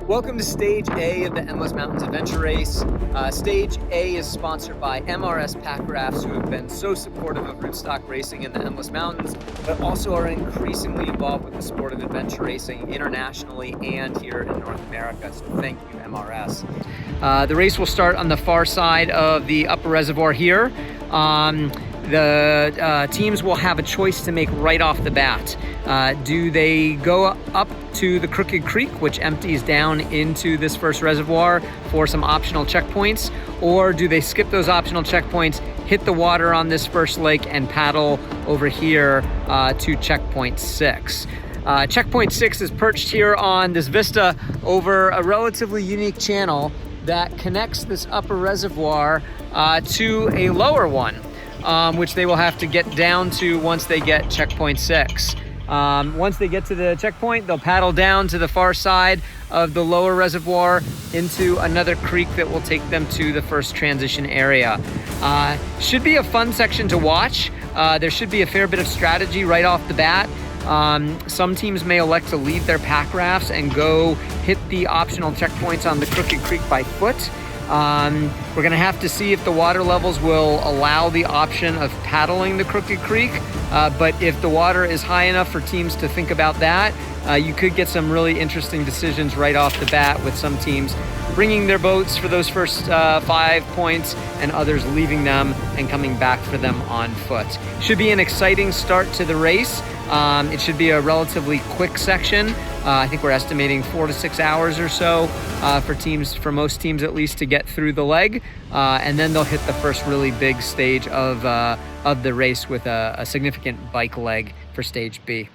Welcome to Stage A of the Endless Mountains Adventure Race. Stage A is sponsored by MRS Pack Rafts, who have been so supportive of rootstock racing in the Endless Mountains, but also are increasingly involved with the sport of adventure racing internationally and here in North America. So thank you, MRS. The race will start on the far side of the upper reservoir here. The teams will have a choice to make right off the bat. Do they go up to the Crooked Creek, which empties down into this first reservoir for some optional checkpoints, or do they skip those optional checkpoints, hit the water on this first lake, and paddle over here to checkpoint 6? Checkpoint 6 is perched here on this vista over a relatively unique channel that connects this upper reservoir to a lower one, which they will have to get down to once they get checkpoint 6. Once they get to the checkpoint, they'll paddle down to the far side of the lower reservoir into another creek that will take them to the first transition area. Should be a fun section to watch. There should be a fair bit of strategy right off the bat. Some teams may elect to leave their pack rafts and go hit the optional checkpoints on the Crooked Creek by foot. We're gonna have to see if the water levels will allow the option of paddling the Crooked Creek, but if the water is high enough for teams to think about that, you could get some really interesting decisions right off the bat, with some teams bringing their boats for those first 5 points and others leaving them and coming back for them on foot. Should be an exciting start to the race. It should be a relatively quick section. I think we're estimating 4 to 6 hours or so for most teams at least, to get through the leg, and then they'll hit the first really big stage of the race with a significant bike leg for Stage B.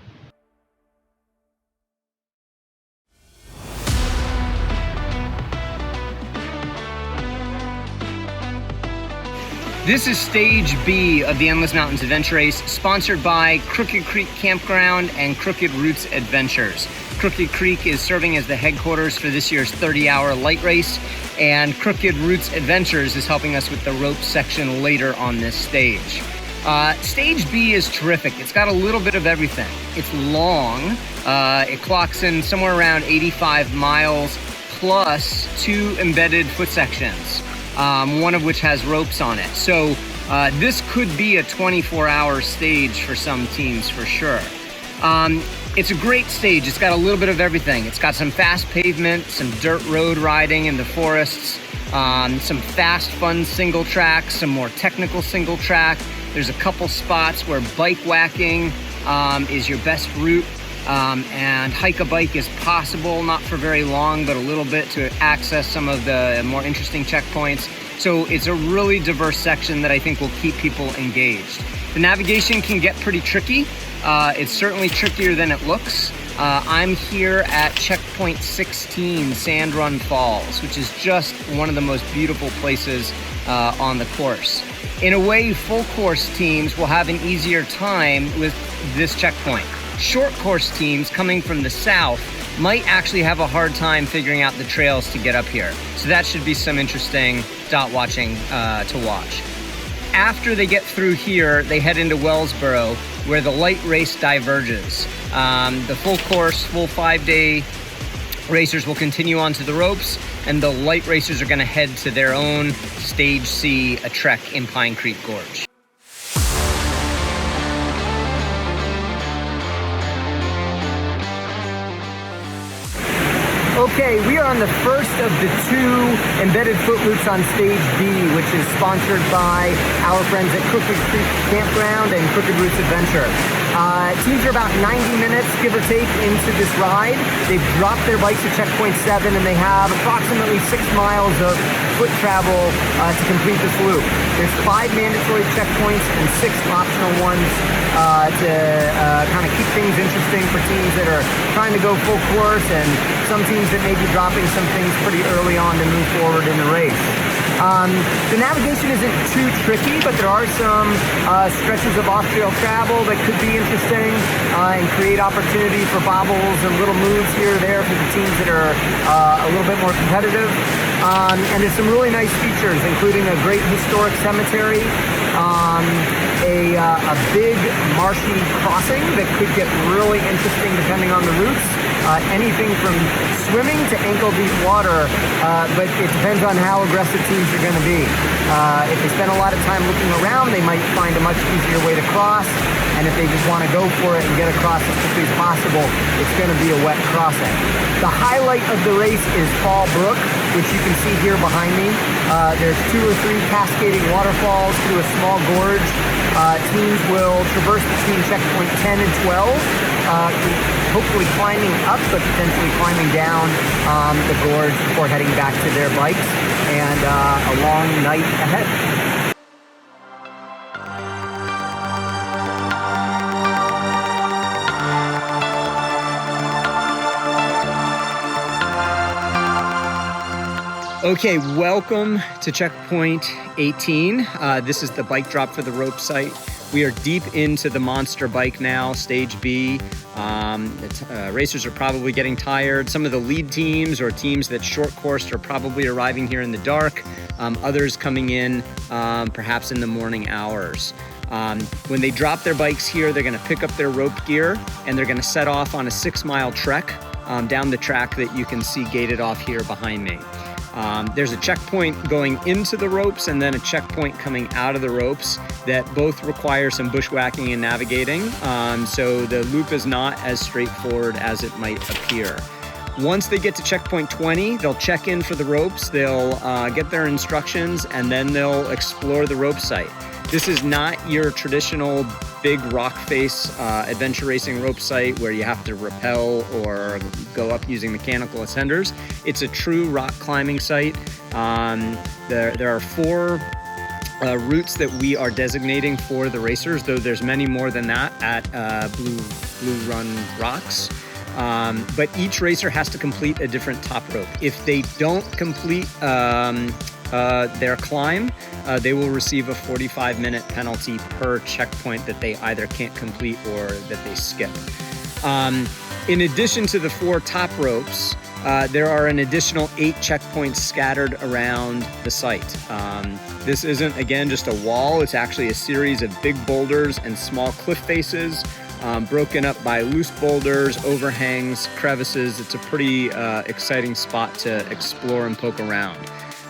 This is Stage B of the Endless Mountains Adventure Race, sponsored by Crooked Creek Campground and Crooked Roots Adventures. Crooked Creek is serving as the headquarters for this year's 30-hour light race, and Crooked Roots Adventures is helping us with the rope section later on this stage. Stage B is terrific. It's got a little bit of everything. It's long. It clocks in somewhere around 85 miles, plus 2 embedded foot sections. One of which has ropes on it. So this could be a 24-hour stage for some teams for sure. It's a great stage. It's got a little bit of everything. It's got some fast pavement, some dirt road riding in the forests, some fast, fun single track, some more technical single track. There's a couple spots where bike whacking is your best route. And hike a bike is possible, not for very long, but a little bit to access some of the more interesting checkpoints. So it's a really diverse section that I think will keep people engaged. The navigation can get pretty tricky. It's certainly trickier than it looks. I'm here at checkpoint 16, Sand Run Falls, which is just one of the most beautiful places on the course. In a way, full course teams will have an easier time with this checkpoint. Short course teams coming from the south might actually have a hard time figuring out the trails to get up here. So that should be some interesting dot watching to watch. After they get through here, they head into Wellsboro, where the light race diverges. The full course, full 5-day racers will continue onto the ropes, and the light racers are gonna head to their own Stage C, a trek in Pine Creek Gorge. Okay, we are on the first of the 2 embedded foot loops on Stage B, which is sponsored by our friends at Crooked Creek Campground and Crooked Roots Adventure. Teams are about 90 minutes, give or take, into this ride. They've dropped their bikes at checkpoint 7, and they have approximately 6 miles of foot travel to complete this loop. There's 5 mandatory checkpoints and 6 optional ones to kind of keep things interesting for teams that are trying to go full course, and some teams that may be dropping some things pretty early on to move forward in the race. The navigation isn't too tricky, but there are some stretches of off-trail travel that could be interesting and create opportunity for bobbles and little moves here or there for the teams that are a little bit more competitive. And there's some really nice features, including a great historic cemetery, a big marshy crossing that could get really interesting depending on the routes, anything from swimming to ankle-deep water, but it depends on how aggressive teams are going to be. If they spend a lot of time looking around, they might find a much easier way to cross, and if they just want to go for it and get across as quickly as possible, it's going to be a wet crossing. The highlight of the race is Fall Brook, which you can see here behind me. There's 2 or 3 cascading waterfalls through a small gorge. Teams will traverse between checkpoint 10 and 12, hopefully climbing up, but potentially climbing down the gorge before heading back to their bikes, and a long night ahead. Okay, welcome to checkpoint 18. This is the bike drop for the rope site. We are deep into the monster bike now, stage B. Racers are probably getting tired. Some of the lead teams or teams that short coursed are probably arriving here in the dark. Others coming in perhaps in the morning hours. When they drop their bikes here, they're gonna pick up their rope gear and they're gonna set off on a 6-mile trek down the track that you can see gated off here behind me. There's a checkpoint going into the ropes and then a checkpoint coming out of the ropes that both require some bushwhacking and navigating. So the loop is not as straightforward as it might appear. Once they get to checkpoint 20, they'll check in for the ropes, they'll get their instructions, and then they'll explore the rope site. This is not your traditional big rock face adventure racing rope site where you have to rappel or go up using mechanical ascenders. It's a true rock climbing site. There are 4 routes that we are designating for the racers, though there's many more than that at Blue Run Rocks. But each racer has to complete a different top rope. If they don't complete their climb, they will receive a 45-minute penalty per checkpoint that they either can't complete or that they skip. In addition to the 4 top ropes, there are an additional 8 checkpoints scattered around the site. This isn't, again, just a wall. It's actually a series of big boulders and small cliff faces, broken up by loose boulders, overhangs, crevices. It's a pretty exciting spot to explore and poke around.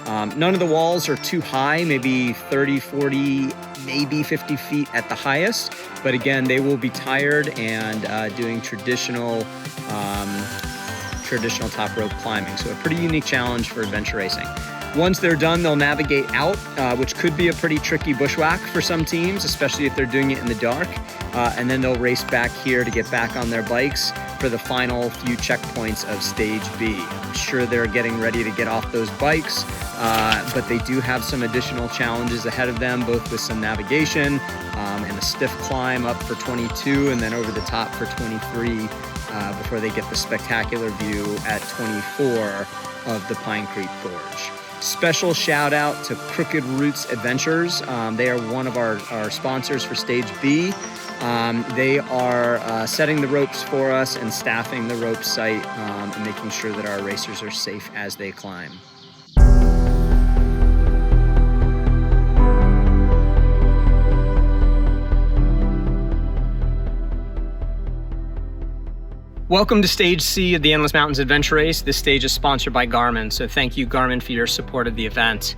None of the walls are too high, maybe 30, 40, maybe 50 feet at the highest. But again, they will be tired and doing traditional top rope climbing. So a pretty unique challenge for adventure racing. Once they're done, they'll navigate out, which could be a pretty tricky bushwhack for some teams, especially if they're doing it in the dark. And then they'll race back here to get back on their bikes for the final few checkpoints of stage B. I'm sure they're getting ready to get off those bikes, but they do have some additional challenges ahead of them, both with some navigation and a stiff climb up for 22 and then over the top for 23 before they get the spectacular view at 24 of the Pine Creek Gorge. Special shout out to Crooked Roots Adventures. They are one of our sponsors for Stage B. They are setting the ropes for us and staffing the rope site and making sure that our racers are safe as they climb. Welcome to Stage C of the Endless Mountains Adventure Race. This stage is sponsored by Garmin, so thank you, Garmin, for your support of the event.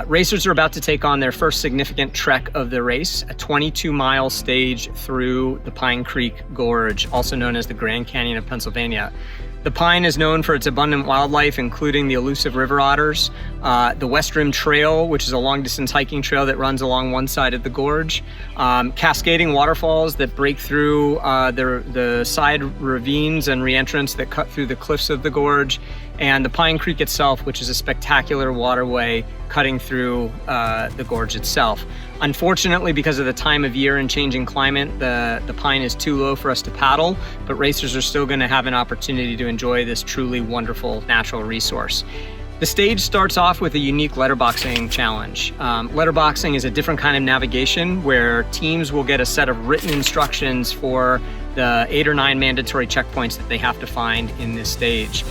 Racers are about to take on their first significant trek of the race, a 22-mile stage through the Pine Creek Gorge, also known as the Grand Canyon of Pennsylvania. The Pine is known for its abundant wildlife, including the elusive river otters, the West Rim Trail, which is a long-distance hiking trail that runs along one side of the gorge, cascading waterfalls that break through the side ravines and reentrance that cut through the cliffs of the gorge, and the Pine Creek itself, which is a spectacular waterway cutting through the gorge itself. Unfortunately, because of the time of year and changing climate, the Pine is too low for us to paddle, but racers are still going to have an opportunity to enjoy this truly wonderful natural resource. The stage starts off with a unique letterboxing challenge. Letterboxing is a different kind of navigation where teams will get a set of written instructions for the 8 or 9 mandatory checkpoints that they have to find in this stage.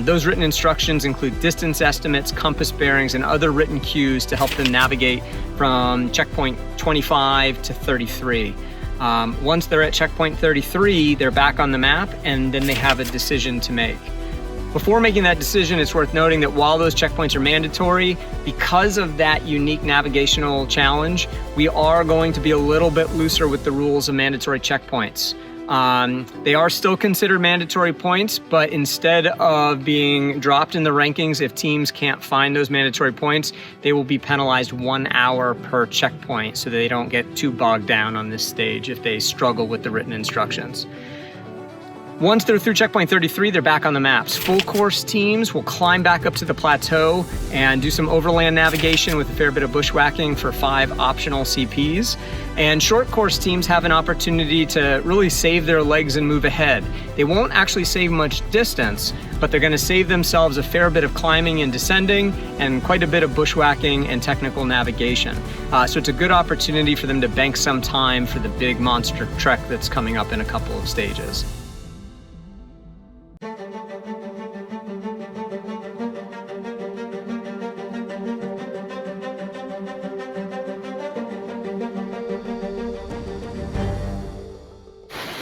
Those written instructions include distance estimates, compass bearings, and other written cues to help them navigate from checkpoint 25 to 33. Once they're at checkpoint 33, they're back on the map, and then they have a decision to make. Before making that decision, it's worth noting that while those checkpoints are mandatory, because of that unique navigational challenge, we are going to be a little bit looser with the rules of mandatory checkpoints. They are still considered mandatory points, but instead of being dropped in the rankings if teams can't find those mandatory points, they will be penalized 1 hour per checkpoint so that they don't get too bogged down on this stage if they struggle with the written instructions. Once they're through checkpoint 33, they're back on the maps. Full course teams will climb back up to the plateau and do some overland navigation with a fair bit of bushwhacking for 5 optional CPs. And short course teams have an opportunity to really save their legs and move ahead. They won't actually save much distance, but they're going to save themselves a fair bit of climbing and descending and quite a bit of bushwhacking and technical navigation. So it's a good opportunity for them to bank some time for the big monster trek that's coming up in a couple of stages.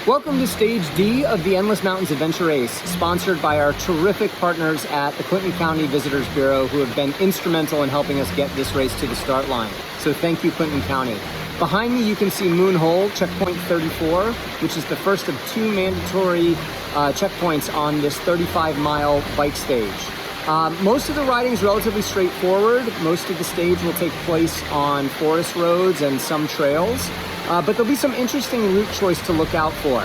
Welcome to Stage D of the Endless Mountains Adventure Race, sponsored by our terrific partners at the Clinton County Visitors Bureau, who have been instrumental in helping us get this race to the start line. So thank you, Clinton County. Behind me, you can see Moon Hole, checkpoint 34, which is the first of 2 mandatory checkpoints on this 35-mile bike stage. Most of the riding is relatively straightforward. Most of the stage will take place on forest roads and some trails. But there'll be some interesting route choice to look out for.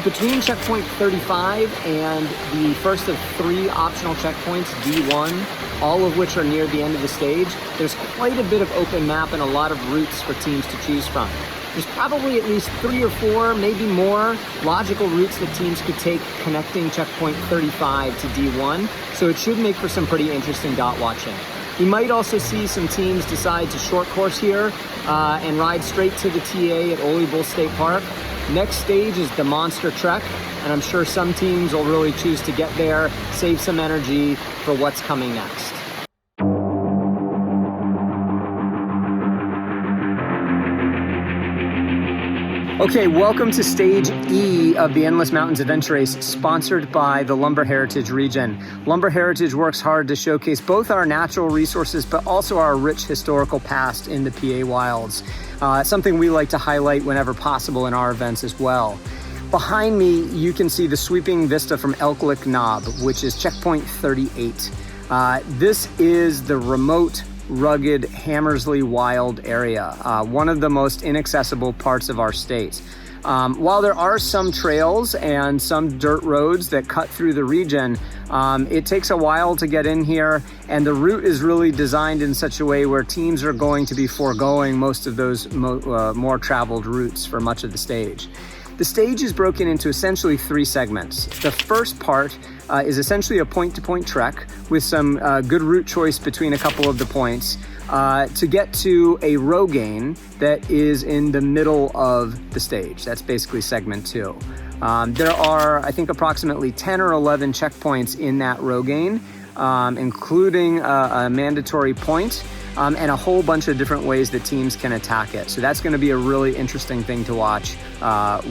Between checkpoint 35 and the first of 3 optional checkpoints, D1, all of which are near the end of the stage, there's quite a bit of open map and a lot of routes for teams to choose from. There's probably at least 3 or 4, maybe more, logical routes that teams could take connecting checkpoint 35 to D1, so it should make for some pretty interesting dot watching. We might also see some teams decide to short course here and ride straight to the TA at Ole Bull State Park. Next stage is the Monster Trek, and I'm sure some teams will really choose to get there, save some energy for what's coming next. Okay, welcome to Stage E of the Endless Mountains Adventure Race, sponsored by the Lumber Heritage Region. Lumber Heritage works hard to showcase both our natural resources, but also our rich historical past in the PA wilds. Something we like to highlight whenever possible in our events as well. Behind me, you can see the sweeping vista from Elk Lick Knob, which is checkpoint 38. This is the remote, rugged Hammersley Wild area, one of the most inaccessible parts of our state. While there are some trails and some dirt roads that cut through the region, it takes a while to get in here, and the route is really designed in such a way where teams are going to be foregoing most of those more traveled routes for much of the stage. The stage is broken into essentially 3 segments. The first part is essentially a point-to-point trek with some good route choice between a couple of the points to get to a Rogaine that is in the middle of the stage. That's basically segment 2. There are, I think, approximately 10 or 11 checkpoints in that Rogaine, including a mandatory point. And a whole bunch of different ways that teams can attack it. So that's going to be a really interesting thing to watch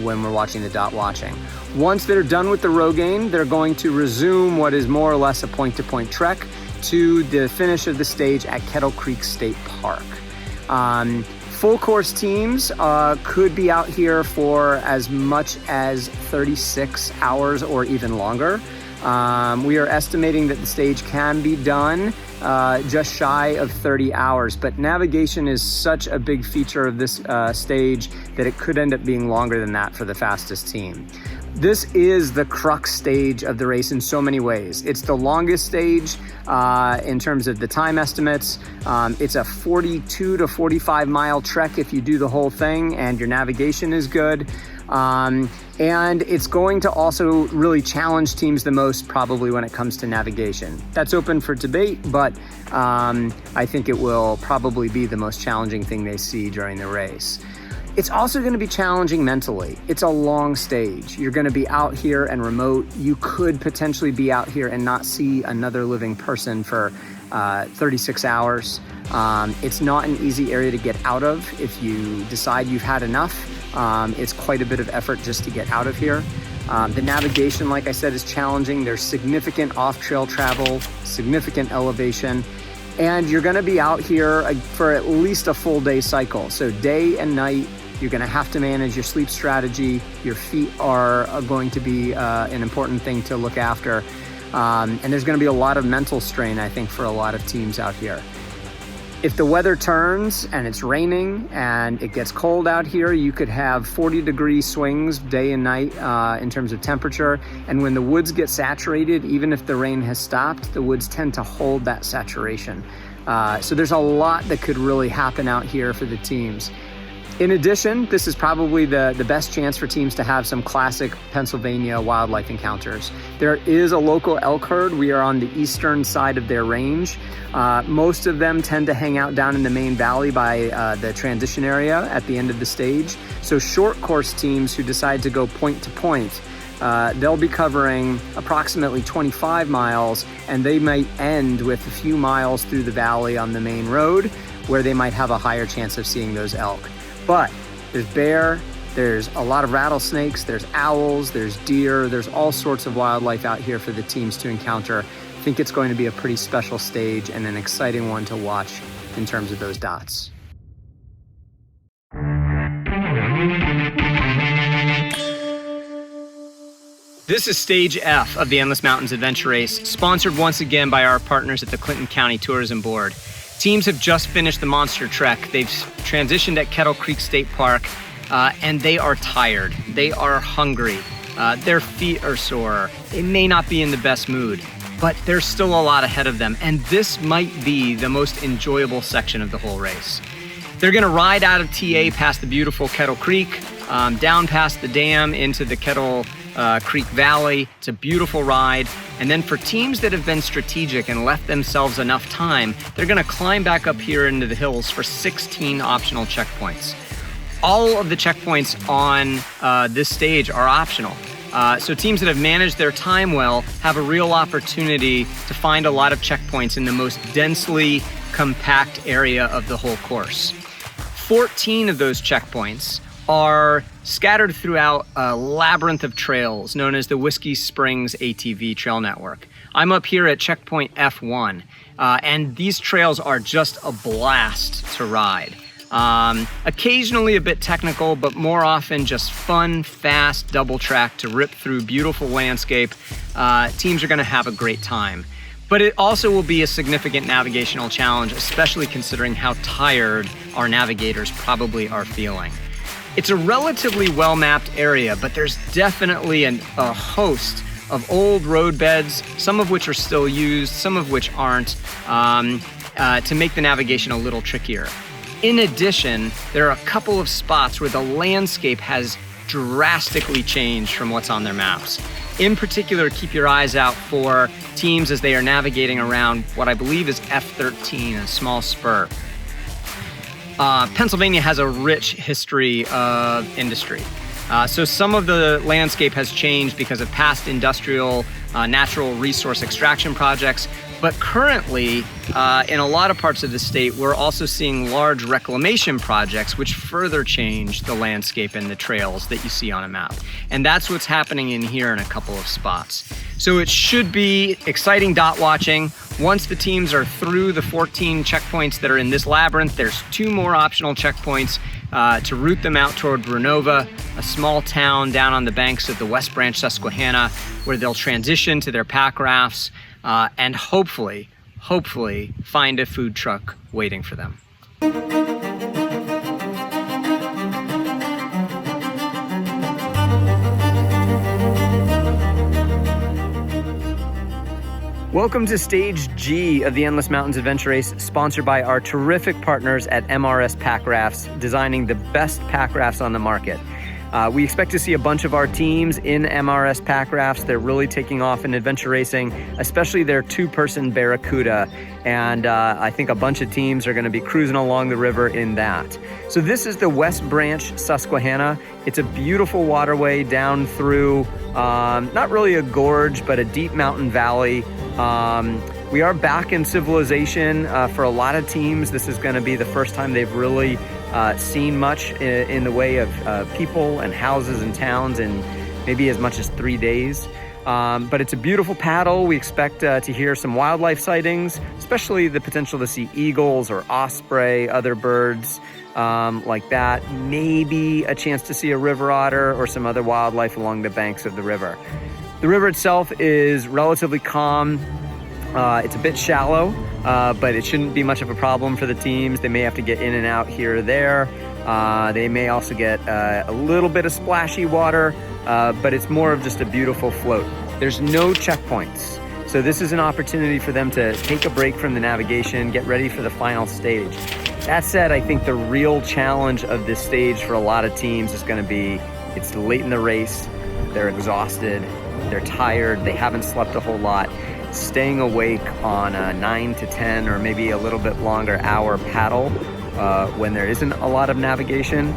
when we're watching the dot watching. Once they're done with the Rogaine, they're going to resume what is more or less a point-to-point trek to the finish of the stage at Kettle Creek State Park. Full course teams could be out here for as much as 36 hours or even longer. We are estimating that the stage can be done just shy of 30 hours, but navigation is such a big feature of this stage that it could end up being longer than that for the fastest team. This is the crux stage of the race in so many ways. It's the longest stage in terms of the time estimates. It's a 42 to 45 mile trek if you do the whole thing and your navigation is good. And it's going to also really challenge teams the most probably when it comes to navigation. That's open for debate, but I think it will probably be the most challenging thing they see during the race. It's also going to be challenging mentally. It's a long stage. You're going to be out here and remote. You could potentially be out here and not see another living person for 36 hours. It's not an easy area to get out of if you decide you've had enough. It's quite a bit of effort just to get out of here. The navigation, like I said, is challenging. There's significant off-trail travel, significant elevation, and you're gonna be out here for at least a full day cycle. So day and night, you're gonna have to manage your sleep strategy. Your feet are going to be an important thing to look after. And there's gonna be a lot of mental strain, I think, for a lot of teams out here. If the weather turns and it's raining and it gets cold out here, you could have 40-degree swings day and night in terms of temperature. And when the woods get saturated, even if the rain has stopped, the woods tend to hold that saturation. So there's a lot that could really happen out here for the teams. In addition, this is probably the best chance for teams to have some classic Pennsylvania wildlife encounters. There is a local elk herd. We are on the eastern side of their range. Most of them tend to hang out down in the main valley by the transition area at the end of the stage. So short course teams who decide to go point to point, they'll be covering approximately 25 miles, and they might end with a few miles through the valley on the main road where they might have a higher chance of seeing those elk. But there's bear, there's a lot of rattlesnakes, there's owls, there's deer, there's all sorts of wildlife out here for the teams to encounter. I think it's going to be a pretty special stage and an exciting one to watch in terms of those dots. This is Stage F of the Endless Mountains Adventure Race, sponsored once again by our partners at the Clinton County Tourism Board. Teams have just finished the monster trek. They've transitioned at Kettle Creek State Park, and they are tired. They are hungry. Their feet are sore. They may not be in the best mood, but there's still a lot ahead of them, and this might be the most enjoyable section of the whole race. They're gonna ride out of TA past the beautiful Kettle Creek, down past the dam into the Kettle Creek Valley. It's a beautiful ride. And then for teams that have been strategic and left themselves enough time, they're gonna climb back up here into the hills for 16 optional checkpoints. All of the checkpoints on this stage are optional. So teams that have managed their time well have a real opportunity to find a lot of checkpoints in the most densely compact area of the whole course. 14 of those checkpoints are scattered throughout a labyrinth of trails known as the Whiskey Springs ATV Trail Network. I'm up here at checkpoint F1, and these trails are just a blast to ride. Occasionally a bit technical, but more often just fun, fast double track to rip through beautiful landscape. Teams are gonna have a great time. But it also will be a significant navigational challenge, especially considering how tired our navigators probably are feeling. It's a relatively well-mapped area, but there's definitely a host of old road beds, some of which are still used, some of which aren't, to make the navigation a little trickier. In addition, there are a couple of spots where the landscape has drastically changed from what's on their maps. In particular, keep your eyes out for teams as they are navigating around what I believe is F13, a small spur. Pennsylvania has a rich history of industry. So some of the landscape has changed because of past industrial natural resource extraction projects. But currently, in a lot of parts of the state, we're also seeing large reclamation projects which further change the landscape and the trails that you see on a map. And that's what's happening in here in a couple of spots. So it should be exciting dot watching. Once the teams are through the 14 checkpoints that are in this labyrinth, there's 2 more optional checkpoints to route them out toward Brenova, a small town down on the banks of the West Branch Susquehanna, where they'll transition to their pack rafts and hopefully find a food truck waiting for them. Welcome to Stage G of the Endless Mountains Adventure Race, sponsored by our terrific partners at MRS Pack Rafts, designing the best pack rafts on the market. We expect to see a bunch of our teams in MRS Pack Rafts. They're really taking off in adventure racing, especially their 2-person Barracuda. And I think a bunch of teams are going to be cruising along the river in that. So this is the West Branch Susquehanna. It's a beautiful waterway down through, not really a gorge, but a deep mountain valley. We are back in civilization for a lot of teams. This is going to be the first time they've really seen much in the way of people and houses and towns in maybe as much as 3 days. But it's a beautiful paddle. We expect to hear some wildlife sightings, especially the potential to see eagles or osprey, other birds like that. Maybe a chance to see a river otter or some other wildlife along the banks of the river. The river itself is relatively calm. It's a bit shallow, but it shouldn't be much of a problem for the teams. They may have to get in and out here or there. They may also get a little bit of splashy water, but it's more of just a beautiful float. There's no checkpoints. So this is an opportunity for them to take a break from the navigation, get ready for the final stage. That said, I think the real challenge of this stage for a lot of teams is going to be, it's late in the race, they're exhausted, they're tired, they haven't slept a whole lot. Staying awake on a 9 to 10 or maybe a little bit longer hour paddle when there isn't a lot of navigation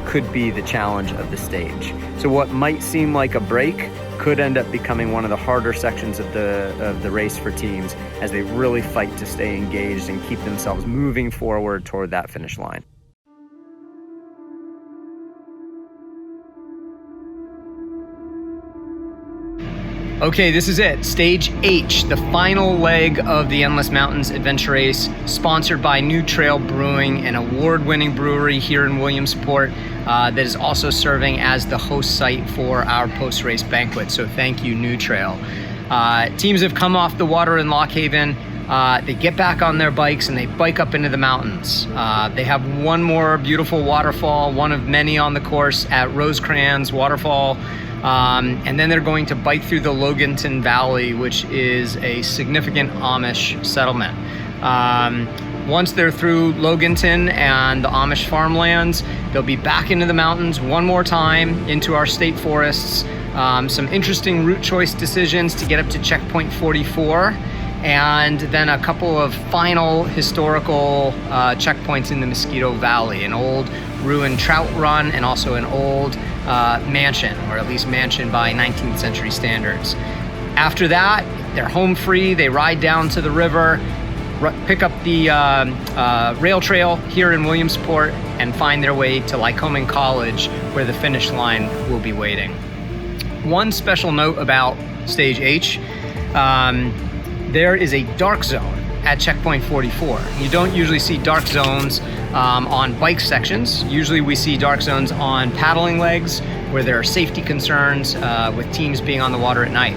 could be the challenge of the stage. So what might seem like a break could end up becoming one of the harder sections of the race for teams as they really fight to stay engaged and keep themselves moving forward toward that finish line. Okay, this is it. Stage H, the final leg of the Endless Mountains Adventure Race, sponsored by New Trail Brewing, an award-winning brewery here in Williamsport that is also serving as the host site for our post-race banquet. So thank you, New Trail. Teams have come off the water in Lock Haven. They get back on their bikes and they bike up into the mountains. They have one more beautiful waterfall, one of many on the course at Rosecrans Waterfall. And then they're going to bike through the Loganton Valley, which is a significant Amish settlement. Once they're through Loganton and the Amish farmlands, they'll be back into the mountains one more time into our state forests. Some interesting route choice decisions to get up to checkpoint 44. And then a couple of final historical checkpoints in the Mosquito Valley, an old ruined trout run and also an old mansion, or at least mansion by 19th century standards. After that, they're home free. They ride down to the river, pick up the rail trail here in Williamsport, and find their way to Lycoming College, where the finish line will be waiting. One special note about Stage H, there is a dark zone at checkpoint 44. You don't usually see dark zones on bike sections. Usually we see dark zones on paddling legs where there are safety concerns with teams being on the water at night.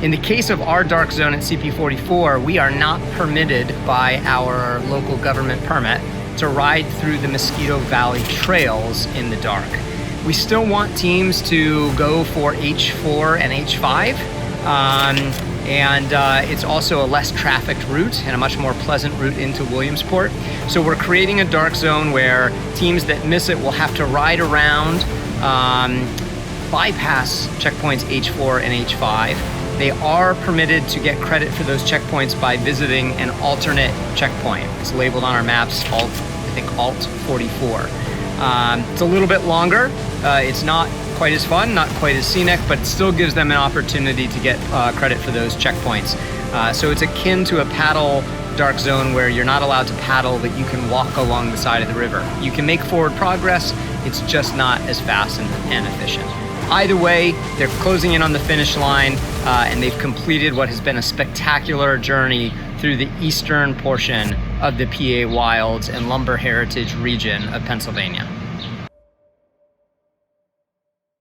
In the case of our dark zone at CP44, we are not permitted by our local government permit to ride through the Mosquito Valley trails in the dark. We still want teams to go for H4 and H5. It's also a less trafficked route and a much more pleasant route into Williamsport. So we're creating a dark zone where teams that miss it will have to ride around, bypass checkpoints H4 and H5. They are permitted to get credit for those checkpoints by visiting an alternate checkpoint. It's labeled on our maps, I think Alt 44. It's a little bit longer. It's not quite as fun, not quite as scenic, but it still gives them an opportunity to get credit for those checkpoints. So it's akin to a paddle dark zone where you're not allowed to paddle, but you can walk along the side of the river. You can make forward progress, it's just not as fast and efficient. Either way, they're closing in on the finish line, and they've completed what has been a spectacular journey through the eastern portion of the PA Wilds and Lumber Heritage region of Pennsylvania.